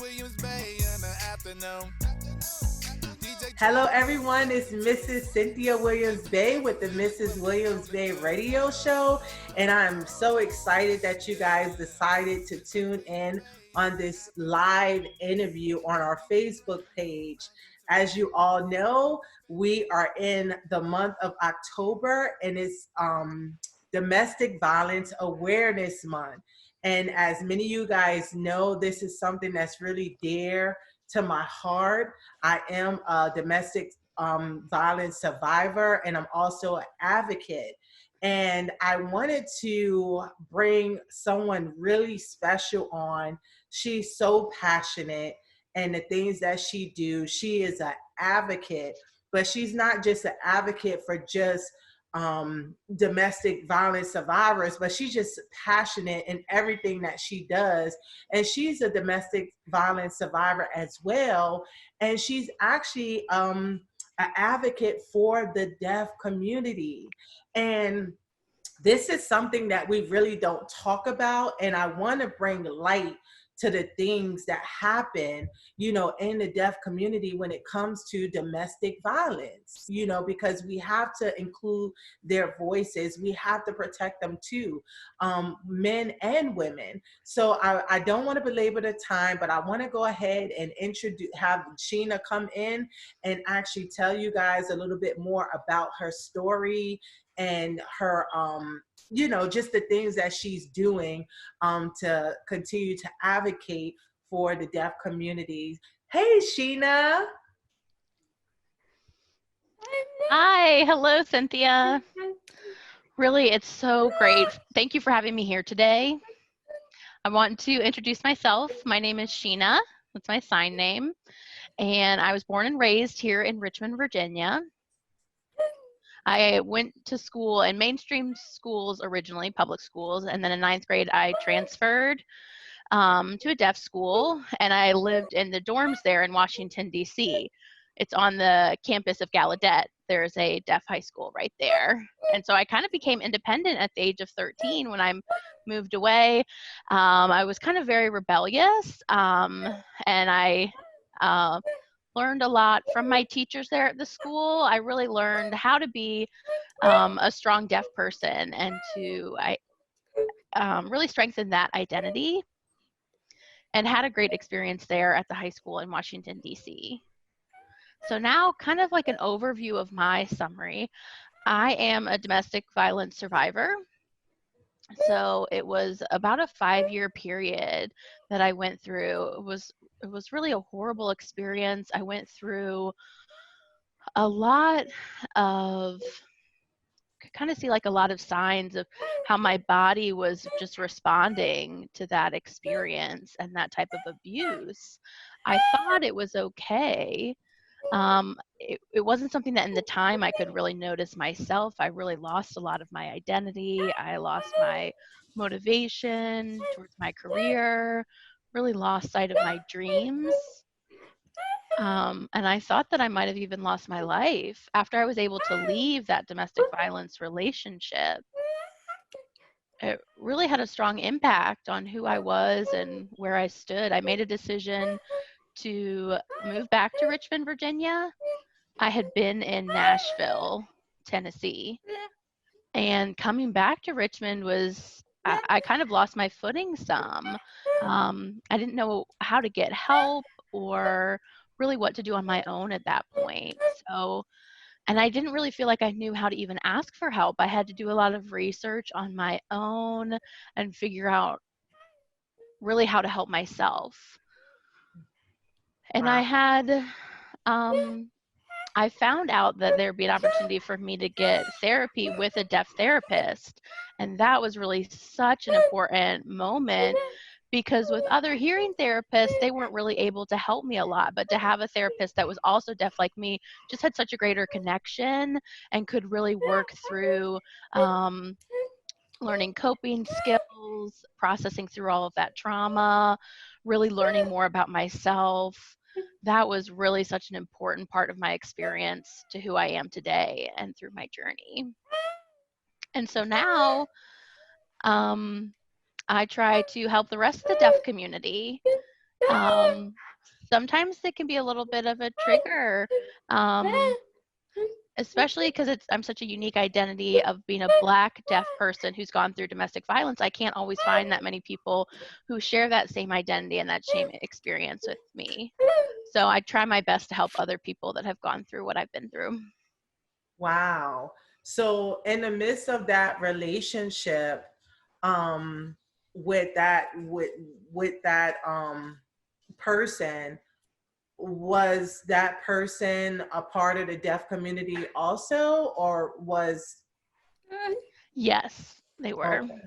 Williams-Bey in the afternoon. Hello, everyone. It's Mrs. Cynthia Williams-Bey with the Mrs. Williams-Bey radio show. And I'm so excited that you guys decided to tune in on this live interview on our Facebook page. As you all know, we are in the month of October and it's Domestic Violence Awareness Month. And as many of you guys know, this is something that's really dear to my heart. I am a domestic violence survivor, and I'm also an advocate. And I wanted to bring someone really special on. She's so passionate, and the things that she do. She is an advocate, but she's not just an advocate for just domestic violence survivors, but she's just passionate in everything that she does. And she's a domestic violence survivor as well. And she's actually an advocate for the deaf community. And this is something that we really don't talk about. And I want to bring light to the things that happen, in the deaf community when it comes to domestic violence, because we have to include their voices. We have to protect them too, men and women. So I don't want to belabor the time, but I want to go ahead and have Sheena come in and actually tell you guys a little bit more about her story and her just the things that she's doing to continue to advocate for the deaf communities. Hey, Sheena. Hi, hello, Cynthia. Really, it's so great. Thank you for having me here today. I want to introduce myself. My name is Sheena. That's my sign name. And I was born and raised here in Richmond, Virginia. I went to school in mainstream schools originally, public schools, and then in ninth grade I transferred to a deaf school, and I lived in the dorms there in Washington, D.C. It's on the campus of Gallaudet. There's a deaf high school right there. And so I kind of became independent at the age of 13 when I moved away. I was kind of very rebellious, and I learned a lot from my teachers there at the school. I really learned how to be a strong deaf person and to really strengthen that identity, and had a great experience there at the high school in Washington, D.C. So now, kind of like an overview of my summary, I am a domestic violence survivor. So it was about a 5-year period that I went through. It was really a horrible experience. I went through a lot of, kind of see like a lot of signs of how my body was just responding to that experience and that type of abuse. I thought it was okay. It wasn't something that in the time I could really notice myself. I really lost a lot of my identity. I lost my motivation towards my career, really lost sight of my dreams. And I thought that I might have even lost my life. After I was able to leave that domestic violence relationship, it really had a strong impact on who I was and where I stood. I made a decision to move back to Richmond, Virginia. I had been in Nashville, Tennessee, and coming back to Richmond was, I kind of lost my footing some. I didn't know how to get help or really what to do on my own at that point. So, and I didn't really feel like I knew how to even ask for help. I had to do a lot of research on my own and figure out really how to help myself. And Wow. I found out that there'd be an opportunity for me to get therapy with a deaf therapist. And that was really such an important moment, because with other hearing therapists, they weren't really able to help me a lot. But to have a therapist that was also deaf like me just had such a greater connection and could really work through learning coping skills, processing through all of that trauma, really learning more about myself. That was really such an important part of my experience to who I am today and through my journey. And so now I try to help the rest of the deaf community Um, Sometimes it can be a little bit of a trigger, especially because I'm such a unique identity of being a Black deaf person who's gone through domestic violence. I can't always find that many people who share that same identity and that same experience with me. So I try my best to help other people that have gone through what I've been through. Wow. So in the midst of that relationship, with that person, was that person a part of the deaf community also, or was Yes, they were. okay.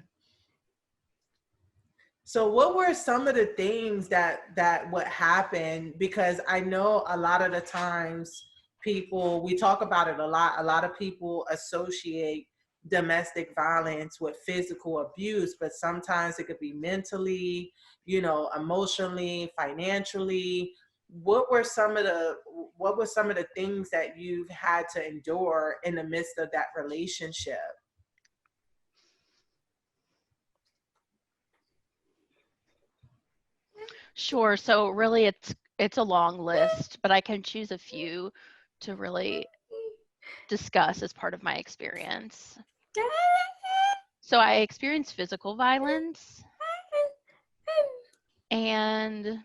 So what were some of the things that would happen? Because I know a lot of the times we talk about it a lot. A lot of people associate domestic violence with physical abuse, but sometimes it could be mentally, emotionally, financially. What were some of the things that you've had to endure in the midst of that relationship? Sure. So really it's a long list, but I can choose a few to really discuss as part of my experience. So I experienced physical violence, and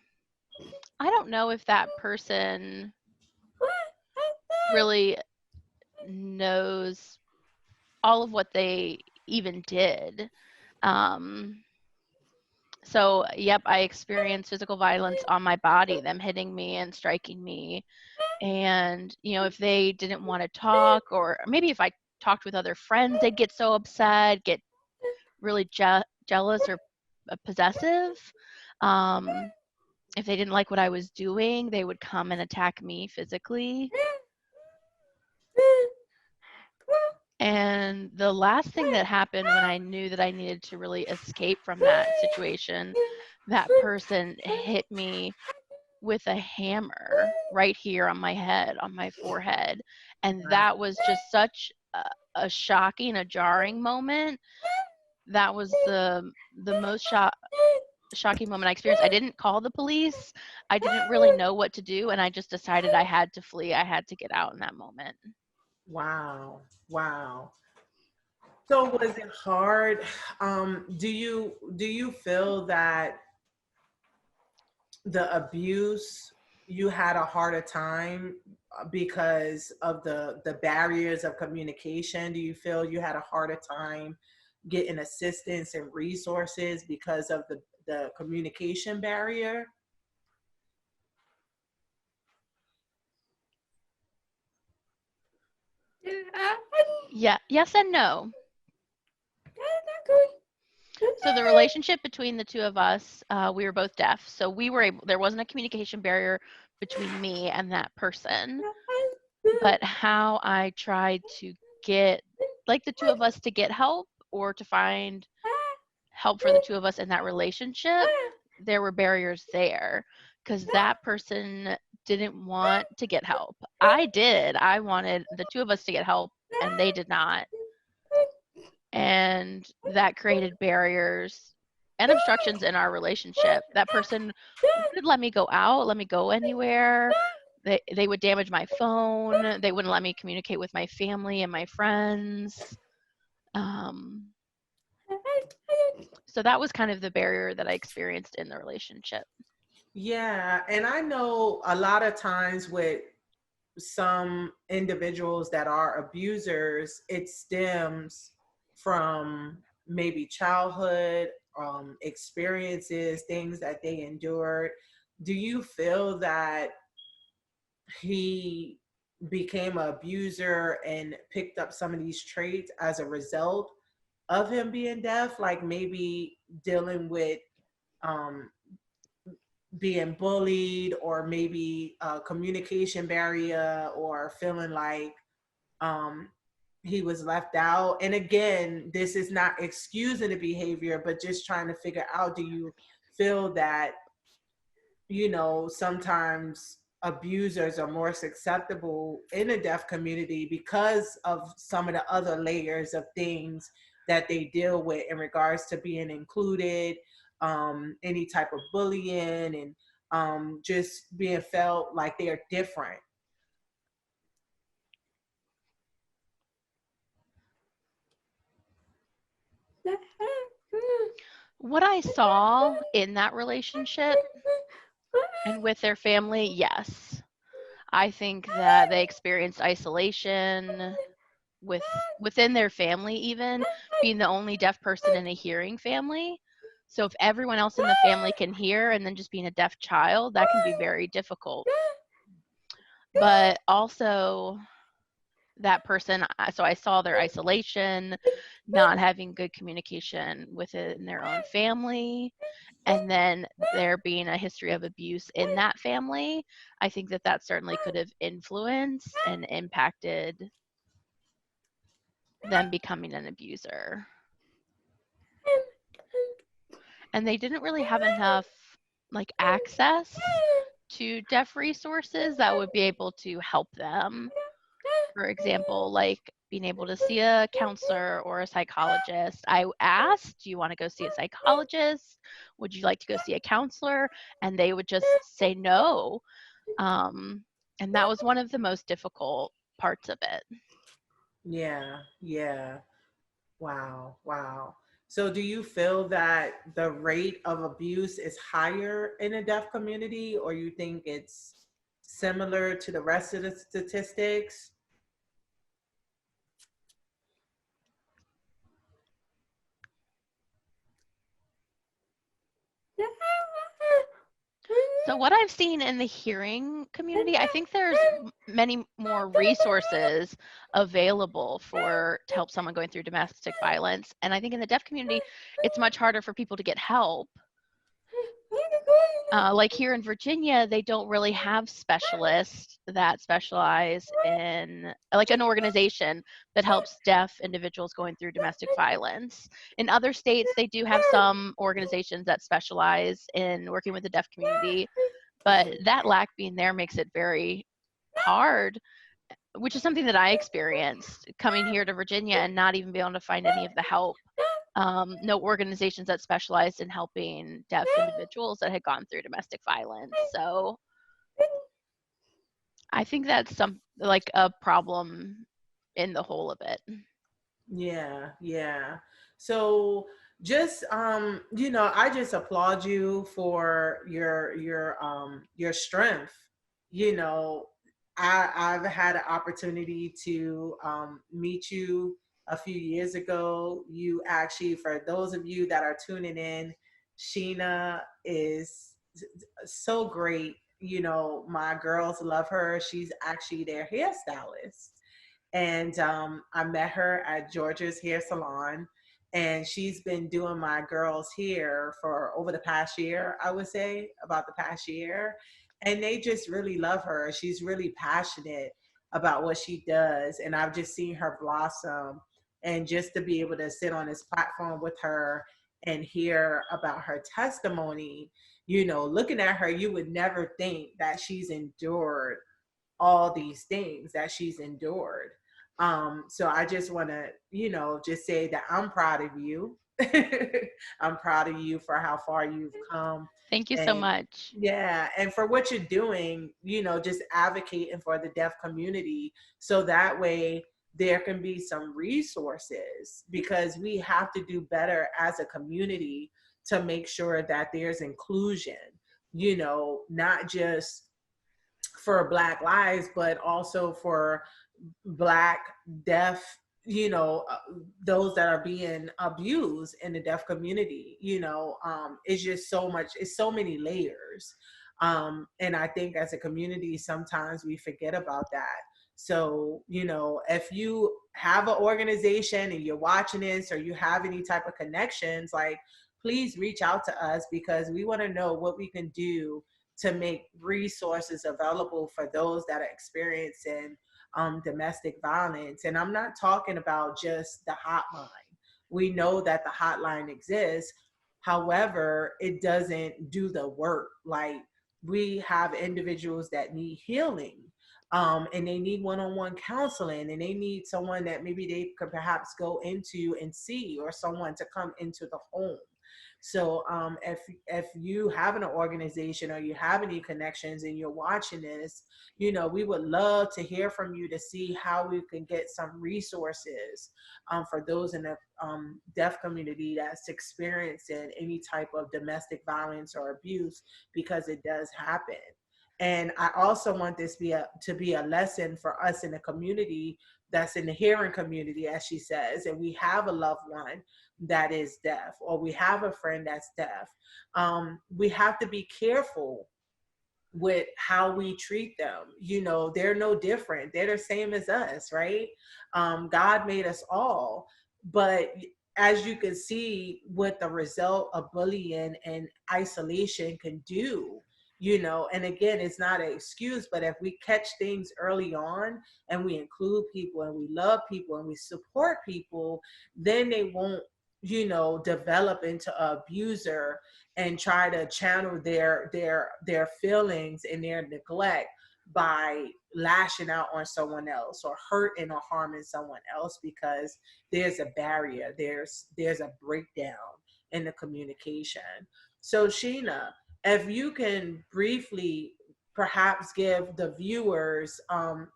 I don't know if that person really knows all of what they even did. So, yep, I experienced physical violence on my body, them hitting me and striking me. And, if they didn't want to talk, or maybe if I talked with other friends, they'd get so upset, get really jealous or possessive. If they didn't like what I was doing, they would come and attack me physically. And the last thing that happened when I knew that I needed to really escape from that situation, that person hit me with a hammer right here on my head, on my forehead. And that was just such a shocking, a jarring moment. That was the most shocking moment I experienced. I didn't call the police. I didn't really know what to do, and I just decided I had to flee. I had to get out in that moment. Wow. Wow. So was it hard? Do you feel that the abuse, you had a harder time because of the barriers of communication? Do you feel you had a harder time getting assistance and resources because of the communication barrier? Yeah, yes and no. So the relationship between the two of us, we were both deaf, so there wasn't a communication barrier between me and that person. But how I tried to get, like, the two of us to get help or to find help for the two of us in that relationship, there were barriers there because that person didn't want to get help. I did. I wanted the two of us to get help, and they did not. And that created barriers and obstructions in our relationship. That person wouldn't let me go out, let me go anywhere. They would damage my phone. They wouldn't let me communicate with my family and my friends. So that was kind of the barrier that I experienced in the relationship. Yeah, and I know a lot of times with some individuals that are abusers, it stems from maybe childhood experiences, things that they endured. Do you feel that he became an abuser and picked up some of these traits as a result of him being deaf, like maybe dealing with um, being bullied, or maybe a communication barrier, or feeling like um, he was left out? And again, this is not excusing the behavior, but just trying to figure out, do you feel that, sometimes abusers are more susceptible in the deaf community because of some of the other layers of things that they deal with in regards to being included, any type of bullying, and just being felt like they are different. What I saw in that relationship and with their family, yes. I think that they experienced isolation within their family, even being the only deaf person in a hearing family. So if everyone else in the family can hear and then just being a deaf child, that can be very difficult. But also that person, so I saw their isolation, not having good communication within their own family, and then there being a history of abuse in that family. I think that that certainly could have influenced and impacted them becoming an abuser. And they didn't really have enough like access to deaf resources that would be able to help them. For example, like being able to see a counselor or a psychologist. I asked, do you want to go see a psychologist? Would you like to go see a counselor? And they would just say no. And that was one of the most difficult parts of it. Yeah, yeah. Wow, wow. So do you feel that the rate of abuse is higher in the deaf community, or you think it's similar to the rest of the statistics? So what I've seen in the hearing community, I think there's many more resources available to help someone going through domestic violence. And I think in the deaf community, it's much harder for people to get help. Like here in Virginia, they don't really have specialists that specialize in, like an organization that helps deaf individuals going through domestic violence. In other states, they do have some organizations that specialize in working with the deaf community, but that lack being there makes it very hard, which is something that I experienced coming here to Virginia and not even being able to find any of the help. No organizations that specialized in helping deaf individuals that had gone through domestic violence. So I think that's like a problem in the whole of it. Yeah, yeah. So just I just applaud you for your strength. You know, I've had an opportunity to meet you a few years ago. You actually, for those of you that are tuning in, Sheena is so great. You know, my girls love her. She's actually their hairstylist, and I met her at Georgia's hair salon, and she's been doing my girls' hair for over the past year, I would say, about the past year. And they just really love her. She's really passionate about what she does. And I've just seen her blossom. And just to be able to sit on this platform with her and hear about her testimony, you know, looking at her, you would never think that she's endured all these things that she's endured. So I just want to, just say that I'm proud of you. I'm proud of you for how far you've come. Thank you so And much. yeah, and for what you're doing, just advocating for the deaf community, so that way there can be some resources, because we have to do better as a community to make sure that there's inclusion, not just for Black lives, but also for Black, deaf, those that are being abused in the deaf community. It's just so much, it's so many layers. And I think as a community, sometimes we forget about that. So, if you have an organization and you're watching this, or you have any type of connections, like, please reach out to us, because we want to know what we can do to make resources available for those that are experiencing domestic violence. And I'm not talking about just the hotline. We know that the hotline exists. However, it doesn't do the work. Like, we have individuals that need healing, and they need one-on-one counseling, and they need someone that maybe they could perhaps go into and see, or someone to come into the home. So if you have an organization or you have any connections and you're watching this, we would love to hear from you to see how we can get some resources for those in the deaf community that's experiencing any type of domestic violence or abuse, because it does happen. And I also want this to be a lesson for us in the community, that's in the hearing community, as she says, and we have a loved one that is deaf, or we have a friend that's deaf. We have to be careful with how we treat them. They're no different. They're the same as us, right? God made us all. But as you can see, what the result of bullying and isolation can do, and again, it's not an excuse, but if we catch things early on and we include people and we love people and we support people, then they won't, develop into an abuser and try to channel their feelings and their neglect by lashing out on someone else or hurting or harming someone else, because there's a barrier, there's a breakdown in the communication. So Sheena, if you can briefly perhaps give the viewers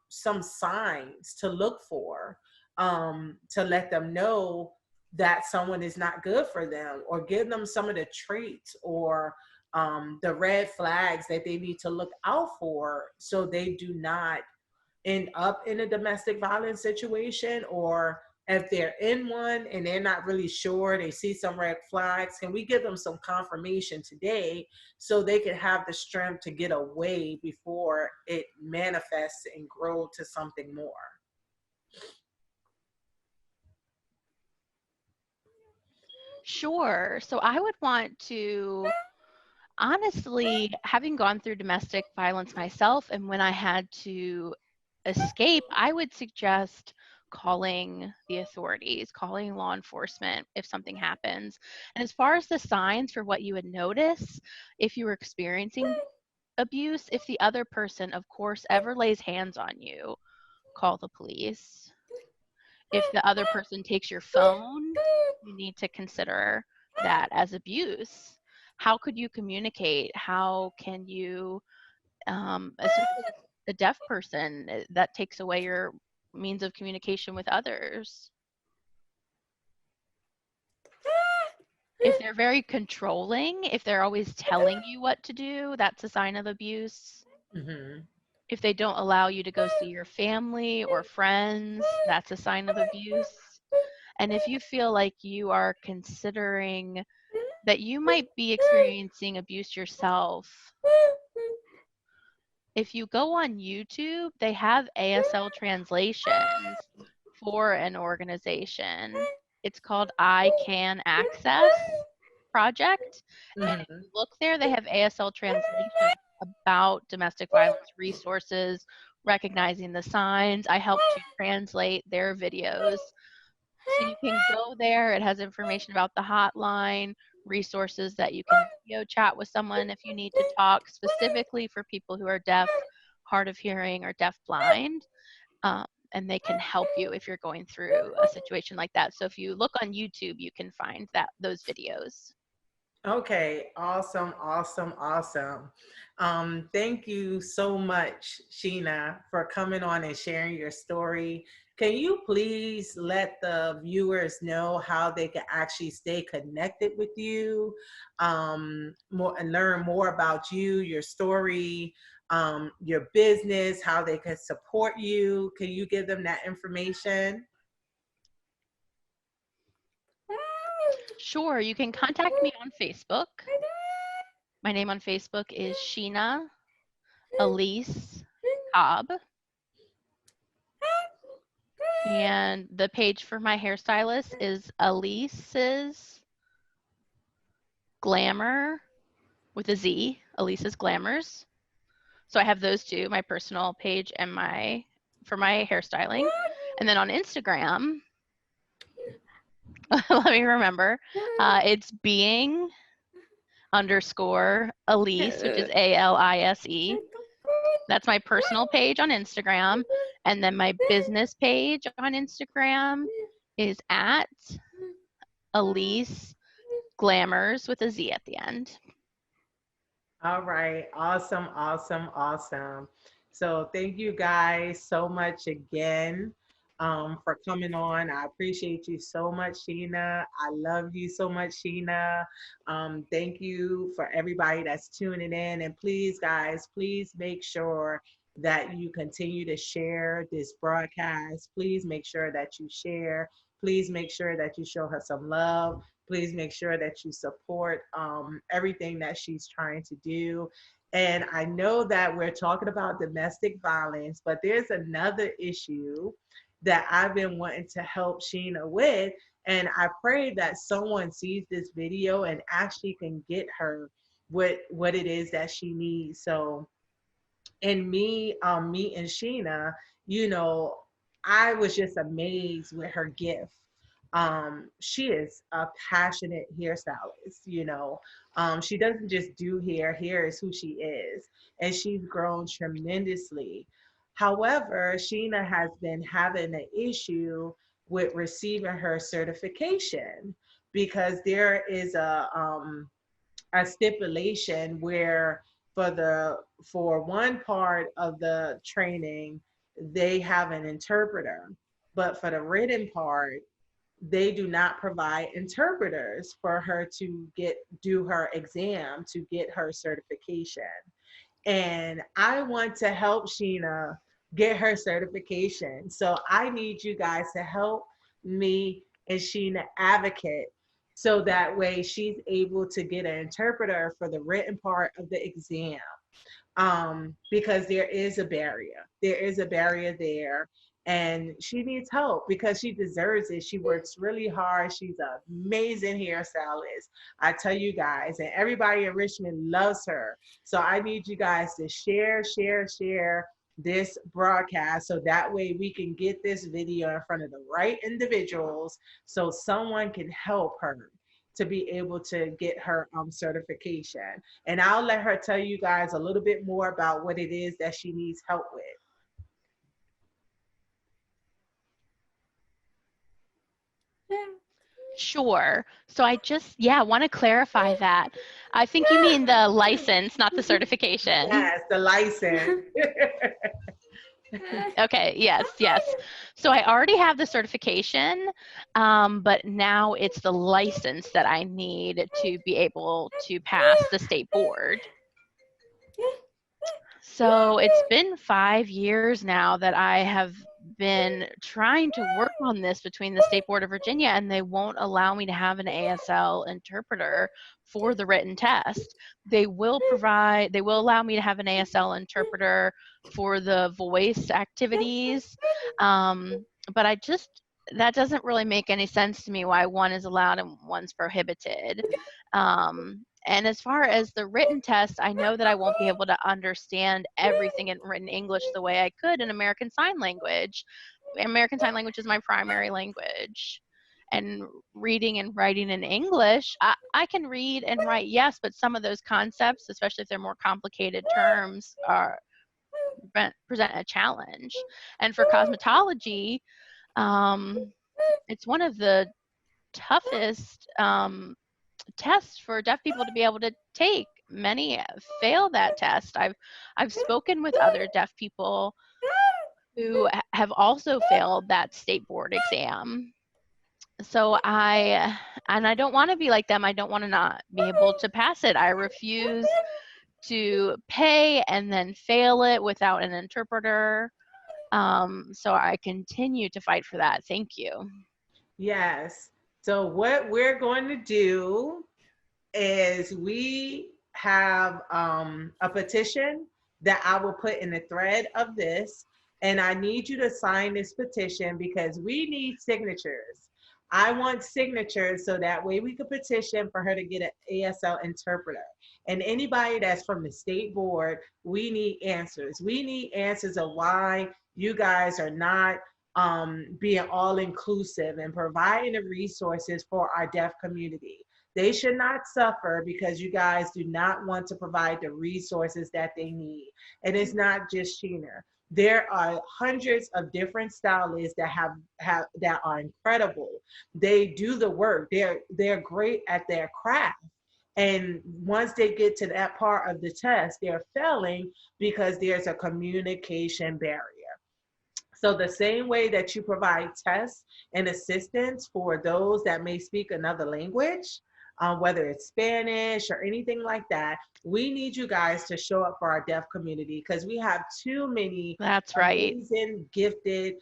some signs to look for, to let them know that someone is not good for them, or give them some of the traits or the red flags that they need to look out for, so they do not end up in a domestic violence situation, or if they're in one and they're not really sure, they see some red flags, can we give them some confirmation today so they can have the strength to get away before it manifests and grow to something more? Sure. So I would want to, honestly, having gone through domestic violence myself, and when I had to escape, I would suggest calling the authorities, calling law enforcement if something happens. And as far as the signs for what you would notice if you were experiencing abuse, if the other person, of course, ever lays hands on you, call the police. If the other person takes your phone, you need to consider that as abuse. How could you communicate? How can you, especially a deaf person, that takes away your means of communication with others. If they're very controlling, if they're always telling you what to do, that's a sign of abuse. Mm-hmm. If they don't allow you to go see your family or friends, that's a sign of abuse. And if you feel like you are considering that you might be experiencing abuse yourself, if you go on YouTube, they have ASL translations for an organization. It's called I Can Access Project. And if you look there, they have ASL translations about domestic violence resources, recognizing the signs. I helped to translate their videos. So you can go there. It has information about the hotline, resources that you can video chat with someone if you need to talk, specifically for people who are deaf, hard of hearing, or deaf-blind. And they can help you if you're going through a situation like that. So if you look on YouTube, you can find those videos. Okay, awesome, awesome, awesome. Thank you so much, Sheena, for coming on and sharing your story. Can you please let the viewers know how they can actually stay connected with you, more, and learn more about you, your story, your business, how they can support you? Can you give them that information? Sure, you can contact me on Facebook. My name on Facebook is Sheena Elise Cobb. And the page for my hairstylist is Elise's Glamour with a Z, Elise's Glamours. So I have those two, my personal page and for my hairstyling. And then on Instagram, let me remember, it's being _Elise, which is ALISE. That's my personal page on Instagram. And then my business page on Instagram is at Elise Glamours with a Z at the end. All right. Awesome, awesome, awesome. So thank you guys so much again for coming on. I appreciate you so much, Sheena. I love you so much, Sheena. Thank you for everybody that's tuning in. And please, guys, please make sure that you continue to share this broadcast. Please make sure that you share. Please make sure that you show her some love. Please make sure that you support everything that she's trying to do. And I know that we're talking about domestic violence, but there's another issue that I've been wanting to help Sheena with. And I pray that someone sees this video and actually can get her what it is that she needs. So, and me and Sheena, you know, I was just amazed with her gift. She is a passionate hairstylist, you know. She doesn't just do hair. Hair is who she is, and she's grown tremendously. However, Sheena has been having an issue with receiving her certification because there is a stipulation where for one part of the training they have an interpreter, but for the written part they do not provide interpreters for her to do her exam to get her certification. And I want to help Sheena get her certification. So I need you guys to help me and Sheena advocate so that way she's able to get an interpreter for the written part of the exam. Because there is a barrier. There is a barrier there. And she needs help because she deserves it. She works really hard. She's an amazing hairstylist. I tell you guys, and everybody in Richmond loves her. So I need you guys to share this broadcast so that way we can get this video in front of the right individuals so someone can help her to be able to get her certification. And I'll let her tell you guys a little bit more about what it is that she needs help with. Sure. So I just, want to clarify that. I think you mean the license, not the certification. Yes, the license. Okay, yes. So I already have the certification, but now it's the license that I need to be able to pass the state board. So it's been 5 years now that I have been trying to work on this between the State Board of Virginia, and they won't allow me to have an ASL interpreter for the written test. They will allow me to have an ASL interpreter for the voice activities, but that doesn't really make any sense to me why one is allowed and one's prohibited. And as far as the written test, I know that I won't be able to understand everything in written English the way I could in American Sign Language. American Sign Language is my primary language. And reading and writing in English, I can read and write, yes, but some of those concepts, especially if they're more complicated terms, present a challenge. And for cosmetology, it's one of the toughest tests for deaf people to be able to take. Many fail that test. I've spoken with other deaf people who have also failed that state board exam. So I don't want to be like them. I don't want to not be able to pass it. I refuse to pay and then fail it without an interpreter. So I continue to fight for that. Thank you. Yes. So what we're going to do is we have a petition that I will put in the thread of this, and I need you to sign this petition because we need signatures. I want signatures so that way we could petition for her to get an ASL interpreter. And anybody that's from the state board, we need answers. We need answers of why you guys are not being all inclusive and providing the resources for our deaf community. They should not suffer because you guys do not want to provide the resources that they need. And it's not just Sheena. There are hundreds of different stylists that have that are incredible. They do the work. They're great at their craft. And once they get to that part of the test, they're failing because there's a communication barrier. So the same way that you provide tests and assistance for those that may speak another language, whether it's Spanish or anything like that, we need you guys to show up for our deaf community because we have too many That's right. amazing, gifted,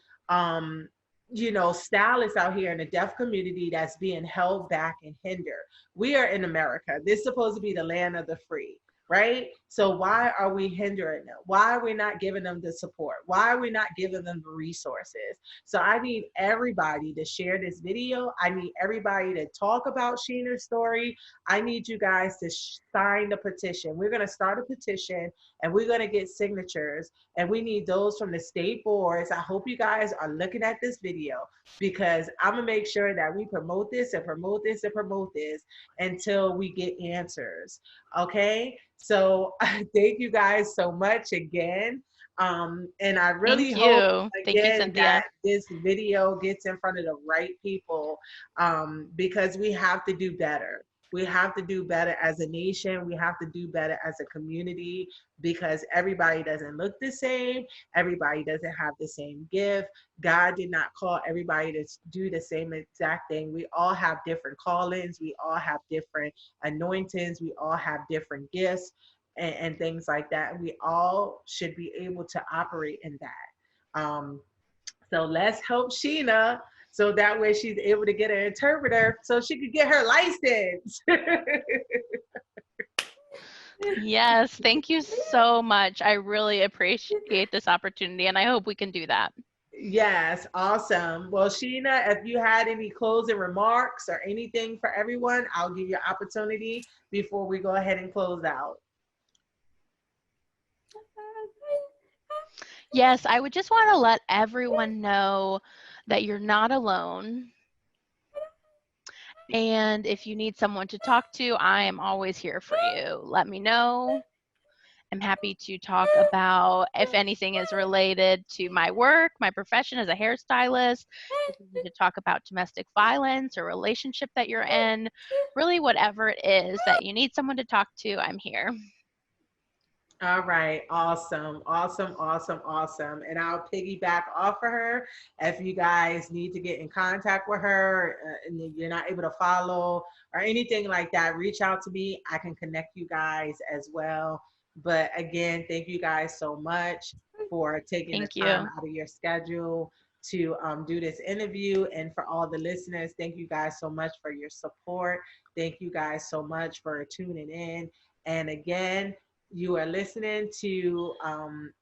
stylists out here in the deaf community that's being held back and hindered. We are in America. This is supposed to be the land of the free, right? So why are we hindering them? Why are we not giving them the support? Why are we not giving them the resources? So I need everybody to share this video. I need everybody to talk about Sheena's story. I need you guys to sign the petition. We're going to start a petition and we're going to get signatures, and we need those from the state boards. I hope you guys are looking at this video because I'm going to make sure that we promote this and promote this and promote this until we get answers. Okay? So thank you guys so much again. And I really hope again that this video gets in front of the right people because we have to do better. We have to do better as a nation. We have to do better as a community because everybody doesn't look the same. Everybody doesn't have the same gift. God did not call everybody to do the same exact thing. We all have different callings. We all have different anointings. We all have different gifts and things like that. We all should be able to operate in that. So let's help Sheena so that way she's able to get an interpreter so she could get her license. Yes, thank you so much. I really appreciate this opportunity, and I hope we can do that. Yes, awesome. Well, Sheena, if you had any closing remarks or anything for everyone, I'll give you an opportunity before we go ahead and close out. Yes, I would just want to let everyone know that you're not alone. And if you need someone to talk to, I am always here for you. Let me know. I'm happy to talk about if anything is related to my work, my profession as a hairstylist, if you need to talk about domestic violence or relationship that you're in, really whatever it is that you need someone to talk to, I'm here. All right. Awesome. Awesome. Awesome. Awesome. And I'll piggyback off of her. If you guys need to get in contact with her and you're not able to follow or anything like that, reach out to me. I can connect you guys as well. But again, thank you guys so much for taking the time out of your schedule to do this interview. And for all the listeners, thank you guys so much for your support. Thank you guys so much for tuning in. And again, you are listening to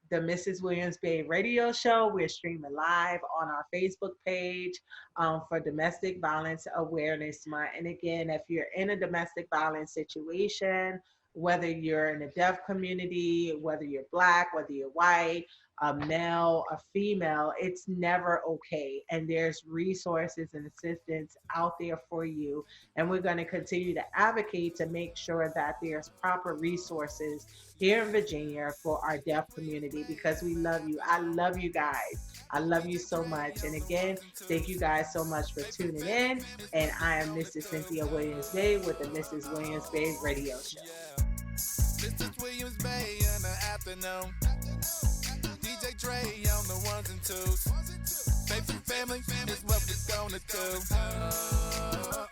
the Mrs. Williams-Bey radio show. We're streaming live on our Facebook page for Domestic Violence Awareness Month. And again, if you're in a domestic violence situation, whether you're in the deaf community, whether you're Black, whether you're white, a male, a female, it's never okay. And there's resources and assistance out there for you. And we're going to continue to advocate to make sure that there's proper resources here in Virginia for our deaf community because we love you. I love you guys. I love you so much. And again, thank you guys so much for tuning in. And I am Mrs. Cynthia Williams-Bey with the Mrs. Williams-Bey radio show. Mrs. Williams-Bey in the afternoon. DJ Dre on the ones and twos. Faith and family is what we're gonna do.